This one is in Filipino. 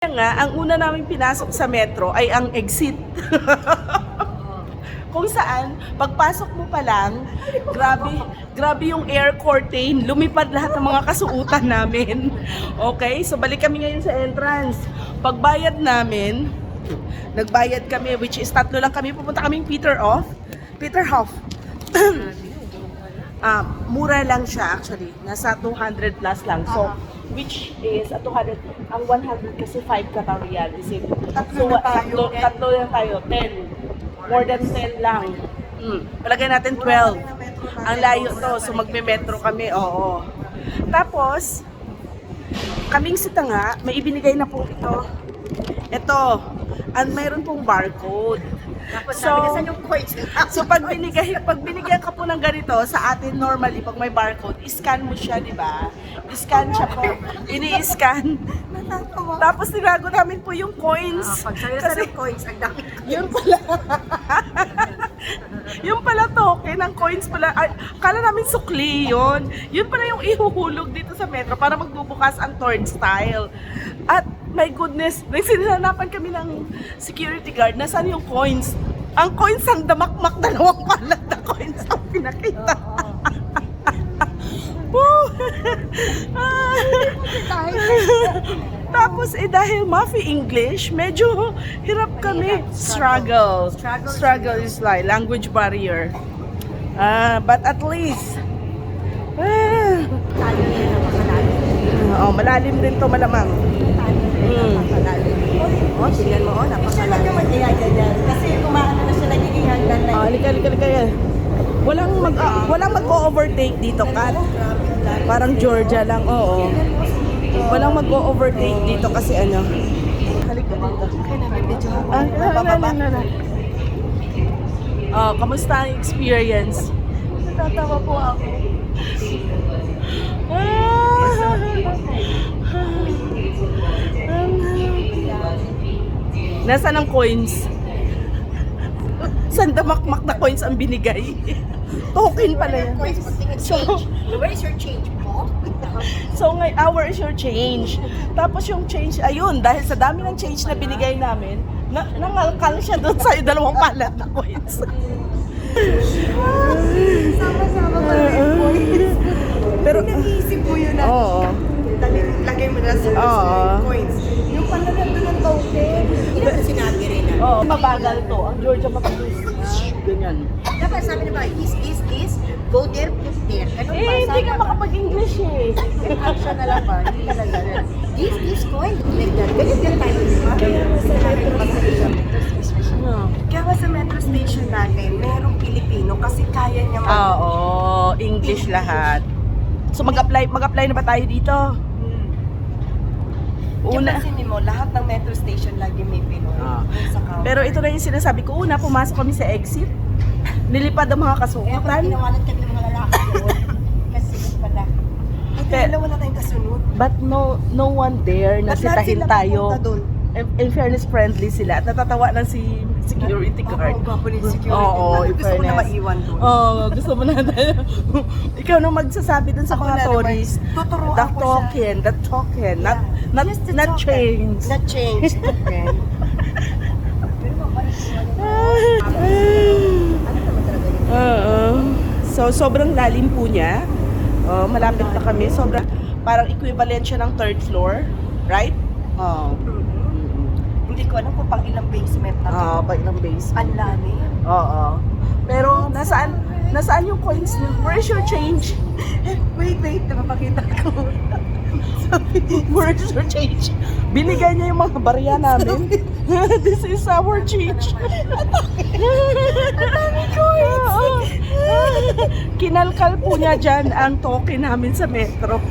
Kaya nga, ang una namin pinasok sa metro ay ang exit. Kung saan, pagpasok mo pa lang, grabe yung air curtain, lumipad lahat ng mga kasuutan namin. Okay, so balik kami ngayon sa entrance. Pagbayad namin, nagbayad kami, which is tatlo lang kami, pupunta kaming Peterhof. Mura lang siya actually, nasa 200 plus lang. So, which is 200, ang 100 kasi 5 Qatar riyal. So, tatlo lang tayo, 10. More than 10 lang. Palagay natin 12. Ang layo to, so magme-metro kami, oo. Tapos, kaming sita nga, may ibinigay na po ito. Ito, mayroon pong barcode. So pag binigyan ka po ng ganito, sa atin normally, pag may barcode, scan mo siya, di ba? Scan siya po. Ini-scan. Tapos tinago namin po yung coins. Kasi coins, ang dami. Yun pala. Yung pala token ng coins pala. Ay, kala namin sukli yun. Yun pala yung ihuhulog dito sa metro para magbubukas ang turnstile. At my goodness, sinanapan kami ng security guard. Nasaan yung coins? Ang coins ang damakmak, dalawang palat na coins ang pinakita. Tapos dahil Mafi English, medyo hirap kami. Struggle is like language barrier. But at least malalim din to malamang. Tingnan mo, napakalalim. Kasi kumaano na siya nagiging hagdan na. Halika yan. Walang mag-overtake dito, Kat. Parang Georgia lang, oo. Walang mag-overtake dito kasi ano. Halika dito. Kamusta ang experience? Natatawa po ako. Nasaan ang coins? Sandamakmak na coins ang binigay. Token pala yan. Where is your change po? So, hour is your change. Tapos yung change, ayun, dahil sa dami ng change na binigay namin, nangalkal siya doon sa dalawang palat na coins. Sama-sama pa rin coins. Pero, nag-iisip mo yun na. Oo. Lagay mo na sa coins. Yung pala nandun ng token. Hindi na sinabi rin na. Oo, mabagal to. Ang Georgia mapagis. Ganyan. Dapat sabi na ba, this, go there, put there. Hindi ka makapag-English eh. Action na lang ba? Hindi ka lang ganyan. This coin, like that. Ganyan din tayo, di ba? Kaya sa metro station natin, merong Pilipino kasi kaya niya Oo, English lahat. So mag-apply na ba tayo dito? Una. Kasi mo, lahat ng metro station lagi may Pinoy. Pero ito na yung sinasabi ko. Una, pumasok kami sa exit. Nilipad ang mga Kaya kasukutan. pag ginawanan kami ng mga lalaki doon, kasi pala. Ito wala tayong kasunod. But no one there na sitahin tayo. In fairness, friendly sila. At natatawa lang si security guard. Oo, gwapo ni security. Oo, in gusto mo na fairness. maiwan doon. Oo, gusto mo na. Ikaw na magsasabi dun sa Ako mga na tourists. tuturuan The ko siya. token. Just the Not token. change. Not change. Okay. So, sobrang lalim po niya. Malapit na kami. Sobrang, parang equivalent siya ng third floor. Right? Hindi ko alam kung pang ilang basement na to. Pa ilang base. Ang lalim. Oo. Pero, nasaan yung coins niyo? Where's your change? Wait, napapakita ko. Where's your change? Binigay niya yung mga barya namin. This is our change. Kinalkal po niya dyan ang token namin sa metro.